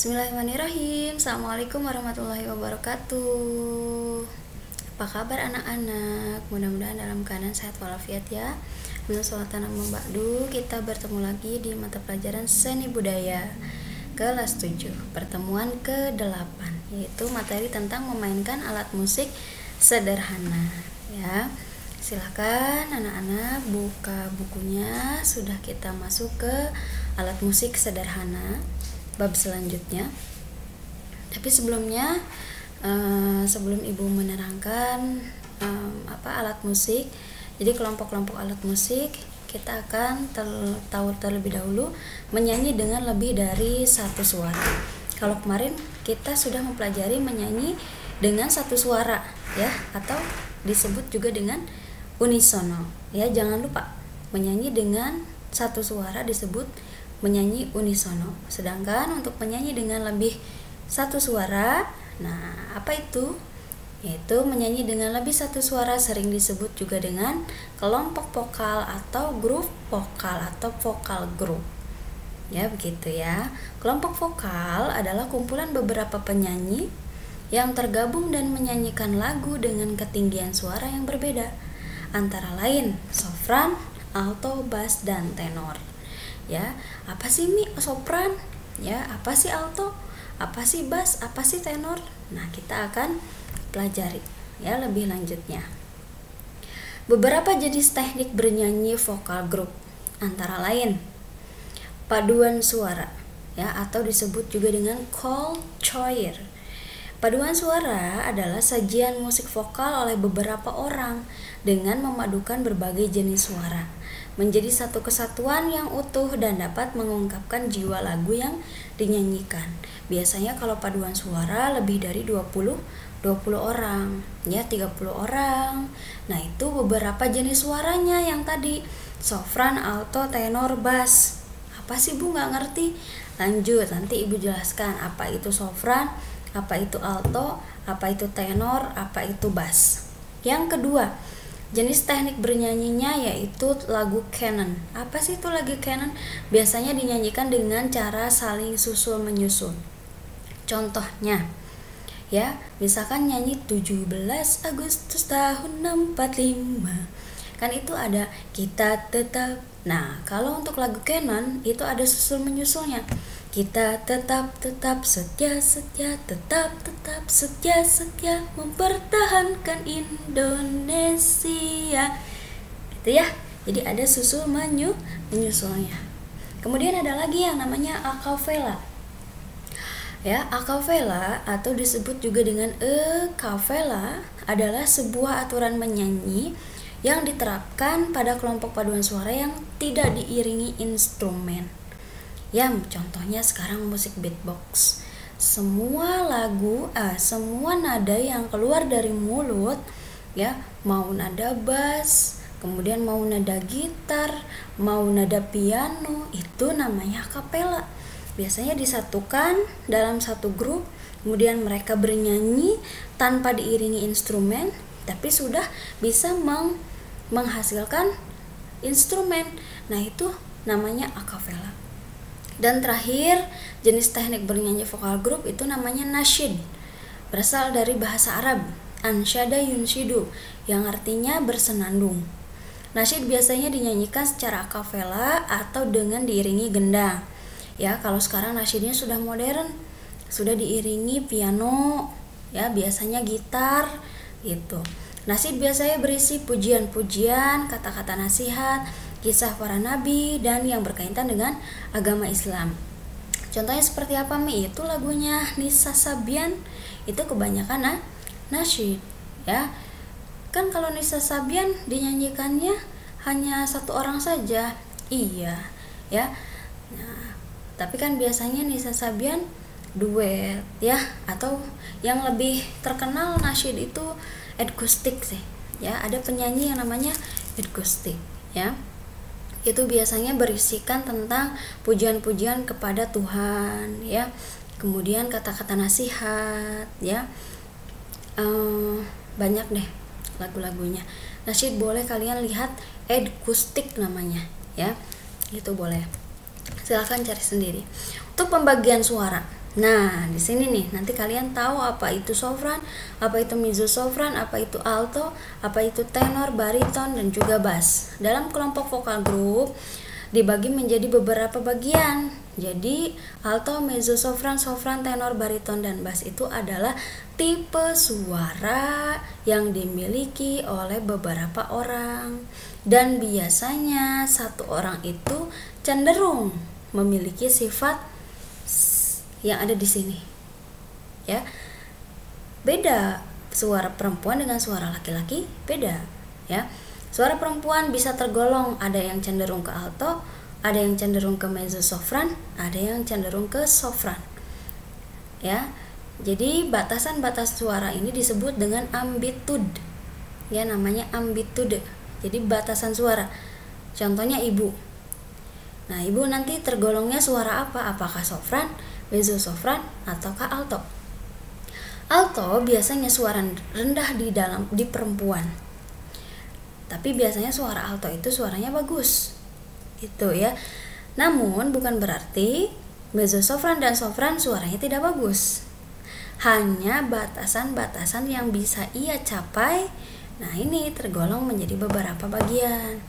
Bismillahirrahmanirrahim. Assalamualaikum warahmatullahi wabarakatuh. Apa kabar anak-anak? Mudah-mudahan dalam keadaan sehat walafiat ya. Kita bertemu lagi di mata pelajaran seni budaya kelas 7, pertemuan ke-8, yaitu materi tentang memainkan alat musik sederhana ya. Silahkan anak-anak buka bukunya. Sudah kita masuk ke alat musik sederhana bab selanjutnya. Tapi sebelumnya, sebelum ibu menerangkan alat musik, jadi kelompok-kelompok alat musik, kita akan tahu terlebih dahulu menyanyi dengan lebih dari satu suara. Kalau kemarin kita sudah mempelajari menyanyi dengan satu suara ya, atau disebut juga dengan unisono ya. Jangan lupa, menyanyi dengan satu suara disebut menyanyi unisono. Sedangkan untuk menyanyi dengan lebih satu suara, nah apa itu? Yaitu menyanyi dengan lebih satu suara sering disebut juga dengan kelompok vokal atau grup vokal atau vokal group. Ya, begitu ya. Kelompok vokal adalah kumpulan beberapa penyanyi yang tergabung dan menyanyikan lagu dengan ketinggian suara yang berbeda, antara lain sopran, alto, bass, dan tenor. Ya, apa sih sopran? Ya, apa sih alto? Apa sih bass? Apa sih tenor? Nah, kita akan pelajari ya lebih lanjutnya. Beberapa jenis teknik bernyanyi vokal grup antara lain paduan suara ya, atau disebut juga dengan call choir. Paduan suara adalah sajian musik vokal oleh beberapa orang dengan memadukan berbagai jenis suara menjadi satu kesatuan yang utuh dan dapat mengungkapkan jiwa lagu yang dinyanyikan. Biasanya kalau paduan suara lebih dari 20 orang ya, 30 orang. Nah, itu beberapa jenis suaranya yang tadi, sopran, alto, tenor, bass. Apa sih Bu, nggak ngerti? Lanjut, nanti Ibu jelaskan apa itu sopran, apa itu alto, apa itu tenor, apa itu bass. Yang kedua, jenis teknik bernyanyinya yaitu lagu canon. Apa sih itu lagu canon? Biasanya dinyanyikan dengan cara saling susul menyusul. Contohnya ya, misalkan nyanyi 17 Agustus tahun 65, kan itu ada kita tetap. Nah, kalau untuk lagu canon itu ada susul menyusulnya. Kita tetap setia tetap setia mempertahankan Indonesia. Gitu ya. Jadi ada susul menyusulnya. Kemudian ada lagi yang namanya a cappella. Ya, a cappella atau disebut juga dengan cappella adalah sebuah aturan menyanyi yang diterapkan pada kelompok paduan suara yang tidak diiringi instrumen. Ya, contohnya sekarang musik beatbox. Semua lagu, semua nada yang keluar dari mulut ya, mau nada bass, kemudian mau nada gitar, mau nada piano, itu namanya a cappella. Biasanya disatukan dalam satu grup, kemudian mereka bernyanyi tanpa diiringi instrumen, tapi sudah bisa menghasilkan instrumen. Nah, itu namanya a cappella. Dan terakhir, jenis teknik bernyanyi vokal grup itu namanya nasyid. Berasal dari bahasa Arab, ansyada yunshidu, yang artinya bersenandung. Nasyid biasanya dinyanyikan secara a cappella atau dengan diiringi gendang. Ya, kalau sekarang nasyidnya sudah modern, sudah diiringi piano, ya biasanya gitar gitu. Nasyid biasanya berisi pujian-pujian, kata-kata nasihat, kisah para nabi, dan yang berkaitan dengan agama Islam. Contohnya seperti apa Itu lagunya Nisa Sabian, itu kebanyakan nasyid ya. Kan kalau Nisa Sabian dinyanyikannya hanya satu orang saja. Iya ya. Nah, tapi kan biasanya Nisa Sabian duet ya, atau yang lebih terkenal nasyid itu akustik sih ya. Ada penyanyi yang namanya akustik ya. Itu biasanya berisikan tentang pujian-pujian kepada Tuhan ya, kemudian kata-kata nasihat ya. Banyak deh lagu-lagunya. Nasyid boleh kalian lihat akustik namanya ya, itu boleh. Silahkan cari sendiri. Untuk pembagian suara, Nah, di sini nih nanti kalian tahu apa itu sopran, apa itu mezzosopran, apa itu alto, apa itu tenor, bariton, dan juga bass. Dalam kelompok vokal grup dibagi menjadi beberapa bagian. Jadi, alto, mezzosopran, sopran, tenor, bariton, dan bass itu adalah tipe suara yang dimiliki oleh beberapa orang. Dan biasanya satu orang itu cenderung memiliki sifat yang ada di sini, ya. Beda suara perempuan dengan suara laki-laki, beda, ya. Suara perempuan bisa tergolong ada yang cenderung ke alto, ada yang cenderung ke mezzosopran, ada yang cenderung ke sopran, ya. Jadi batasan-batas suara ini disebut dengan amplitude, ya, namanya amplitude. Jadi batasan suara. Contohnya ibu. Nah, ibu nanti tergolongnya suara apa? Apakah sopran, mezzosopran, ataukah alto? Alto biasanya suara rendah di perempuan. Tapi biasanya suara alto itu suaranya bagus. Gitu ya. Namun bukan berarti mezzosopran dan sopran suaranya tidak bagus. Hanya batasan-batasan yang bisa ia capai. Nah, ini tergolong menjadi beberapa bagian.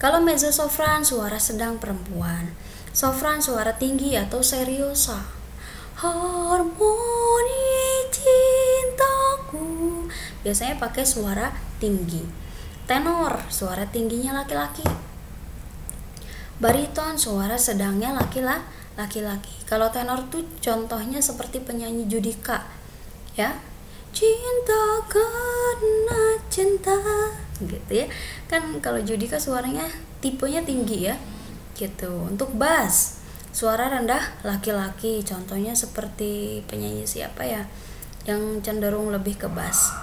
Kalau mezzosopran suara sedang perempuan, sopran suara tinggi atau seriosa. Harmoni cintaku biasanya pakai suara tinggi. Tenor suara tingginya laki-laki. Bariton suara sedangnya laki-laki. Kalau tenor tuh contohnya seperti penyanyi Judika, ya. Cinta karena cinta, gitu ya. Kan kalau Judika suaranya tipenya tinggi, ya. Gitu. Untuk bass suara rendah laki-laki, contohnya seperti penyanyi siapa ya yang cenderung lebih ke bass.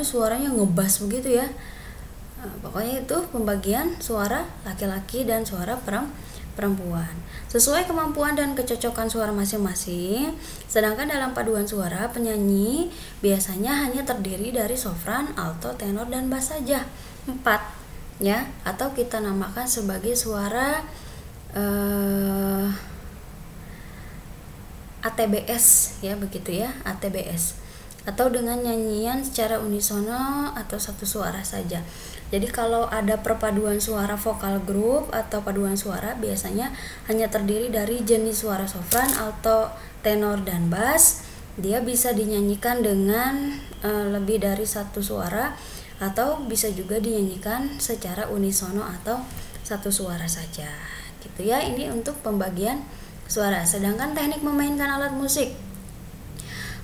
Suaranya ngebass begitu ya. Pokoknya itu pembagian suara laki-laki dan suara perempuan sesuai kemampuan dan kecocokan suara masing-masing. Sedangkan dalam paduan suara penyanyi biasanya hanya terdiri dari sopran, alto, tenor, dan bass saja, 4, ya, atau kita namakan sebagai suara ATBS, ya, begitu ya, ATBS, atau dengan nyanyian secara unisono atau satu suara saja. Jadi kalau ada perpaduan suara vokal grup atau paduan suara biasanya hanya terdiri dari jenis suara sopran, alto, tenor, dan bass. Dia bisa dinyanyikan dengan lebih dari satu suara atau bisa juga dinyanyikan secara unisono atau satu suara saja. Gitu ya, ini untuk pembagian suara. Sedangkan teknik memainkan alat musik.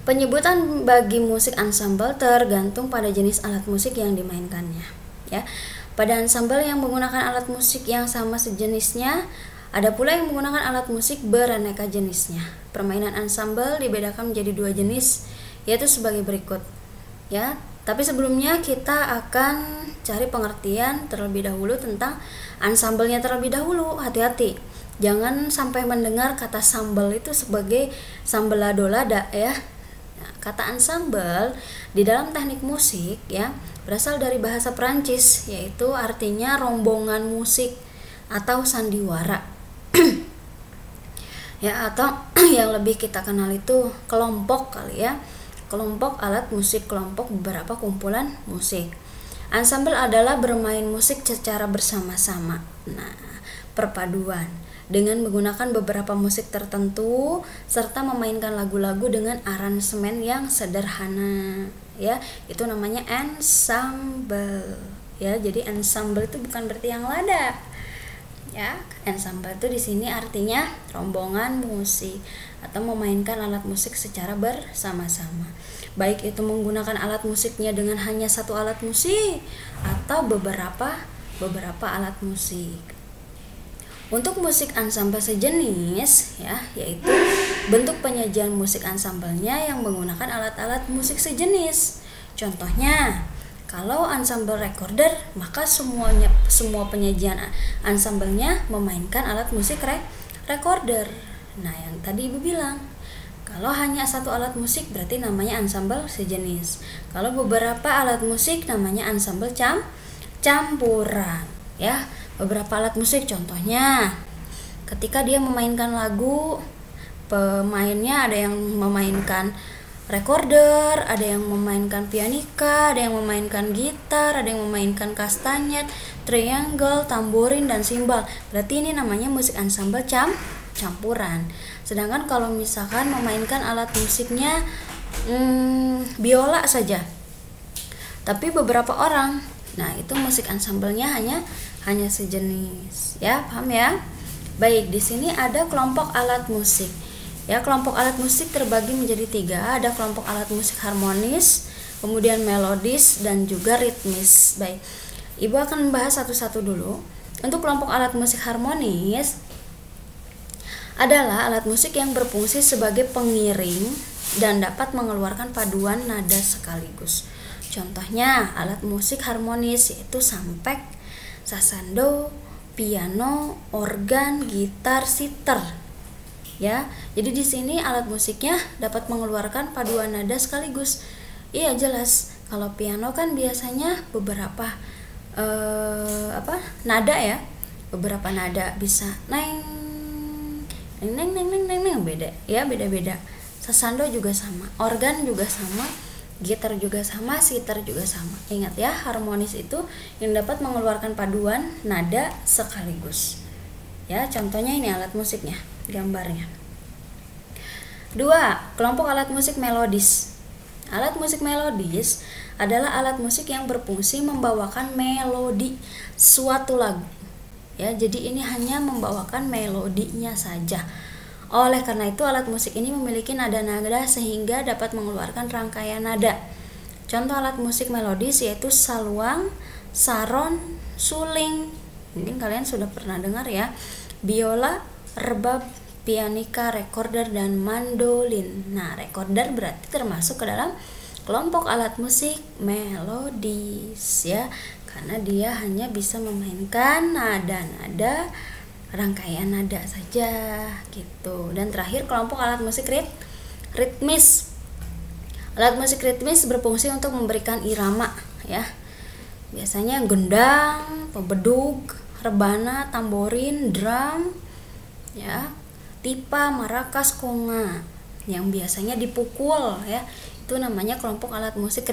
Penyebutan bagi musik ensemble tergantung pada jenis alat musik yang dimainkannya. Ya, pada ensemble yang menggunakan alat musik yang sama sejenisnya, ada pula yang menggunakan alat musik beraneka jenisnya. Permainan ensemble dibedakan menjadi 2 jenis, yaitu sebagai berikut. Ya, tapi sebelumnya kita akan cari pengertian terlebih dahulu tentang ensemble-nya terlebih dahulu. Hati-hati, jangan sampai mendengar kata sambal itu sebagai sambelado-lada, ya. Kata ensemble di dalam teknik musik, ya, berasal dari bahasa Prancis, yaitu artinya rombongan musik atau sandiwara. Ya, atau yang lebih kita kenal itu kelompok kali ya. Kelompok alat musik, kelompok beberapa kumpulan musik. Ensemble adalah bermain musik secara bersama-sama. Nah, perpaduan dengan menggunakan beberapa musik tertentu serta memainkan lagu-lagu dengan aransemen yang sederhana, ya, itu namanya ensemble, ya. Jadi ensemble itu bukan berarti yang lada, ya. Ensemble itu di sini artinya rombongan musik atau memainkan alat musik secara bersama-sama, baik itu menggunakan alat musiknya dengan hanya satu alat musik atau beberapa alat musik. Untuk musik ensemble sejenis, ya, yaitu bentuk penyajian musik ensemblenya yang menggunakan alat-alat musik sejenis. Contohnya, kalau ensemble recorder, maka semua penyajian ensemblenya memainkan alat musik recorder. Nah, yang tadi Ibu bilang, Kalau hanya satu alat musik berarti namanya ensemble sejenis. Kalau beberapa alat musik namanya ensemble campuran, ya. Beberapa alat musik contohnya ketika dia memainkan lagu, pemainnya ada yang memainkan recorder, ada yang memainkan pianika, ada yang memainkan gitar, ada yang memainkan kastanyet, triangle, tamborin, dan simbal. Berarti ini namanya musik ensemble campuran. Sedangkan kalau misalkan memainkan alat musiknya biola saja, tapi beberapa orang, nah itu musik ensemblenya hanya sejenis, ya, paham ya? Baik, di sini ada kelompok alat musik. Ya, kelompok alat musik terbagi menjadi 3. Ada kelompok alat musik harmonis, kemudian melodis, dan juga ritmis. Baik, Ibu akan membahas satu-satu dulu. Untuk kelompok alat musik harmonis adalah alat musik yang berfungsi sebagai pengiring dan dapat mengeluarkan paduan nada sekaligus. Contohnya alat musik harmonis yaitu sampek, sasando, piano, organ, gitar, siter. Ya, jadi di sini alat musiknya dapat mengeluarkan paduan nada sekaligus. Iya, jelas. Kalau piano kan biasanya beberapa nada ya. Beberapa nada bisa neng beda ya, beda-beda. Sasando juga sama, organ juga sama, gitar juga sama, siter juga sama. Ingat ya, harmonis itu yang dapat mengeluarkan paduan nada sekaligus. Ya, contohnya ini alat musiknya, gambarnya. 2. Kelompok alat musik melodis. Alat musik melodis adalah alat musik yang berfungsi membawakan melodi suatu lagu. Ya, jadi ini hanya membawakan melodinya saja. Oleh karena itu alat musik ini memiliki nada-nada sehingga dapat mengeluarkan rangkaian nada. Contoh alat musik melodis yaitu saluang, saron, suling. Mungkin kalian sudah pernah dengar ya. Biola, rebab, pianika, recorder, dan mandolin. Nah, recorder berarti termasuk ke dalam kelompok alat musik melodis ya, karena dia hanya bisa memainkan nada-nada, rangkaian nada saja gitu. Dan terakhir kelompok alat musik ritmis. Alat musik ritmis berfungsi untuk memberikan irama ya. Biasanya gendang, pebedug, rebana, tamborin, drum ya, tipa, marakas, konga yang biasanya dipukul ya. Itu namanya kelompok alat musik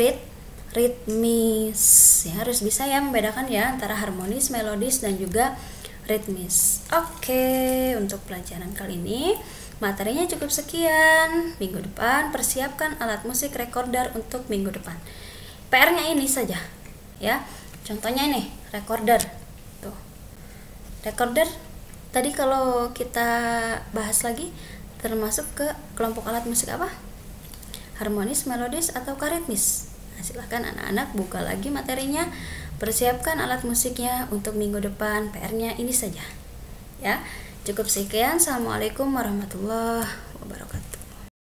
ritmis ya. Harus bisa ya membedakan ya antara harmonis, melodis, dan juga ritmis. Oke, untuk pelajaran kali ini materinya cukup sekian. Minggu depan persiapkan alat musik recorder untuk minggu depan. PR-nya ini saja ya. Contohnya ini recorder. Tuh. Recorder tadi kalau kita bahas lagi termasuk ke kelompok alat musik apa? Harmonis, melodis, atau ritmis? Nah, silahkan anak-anak buka lagi materinya, persiapkan alat musiknya untuk minggu depan. PR-nya ini saja ya. Cukup sekian. Assalamualaikum warahmatullahi wabarakatuh.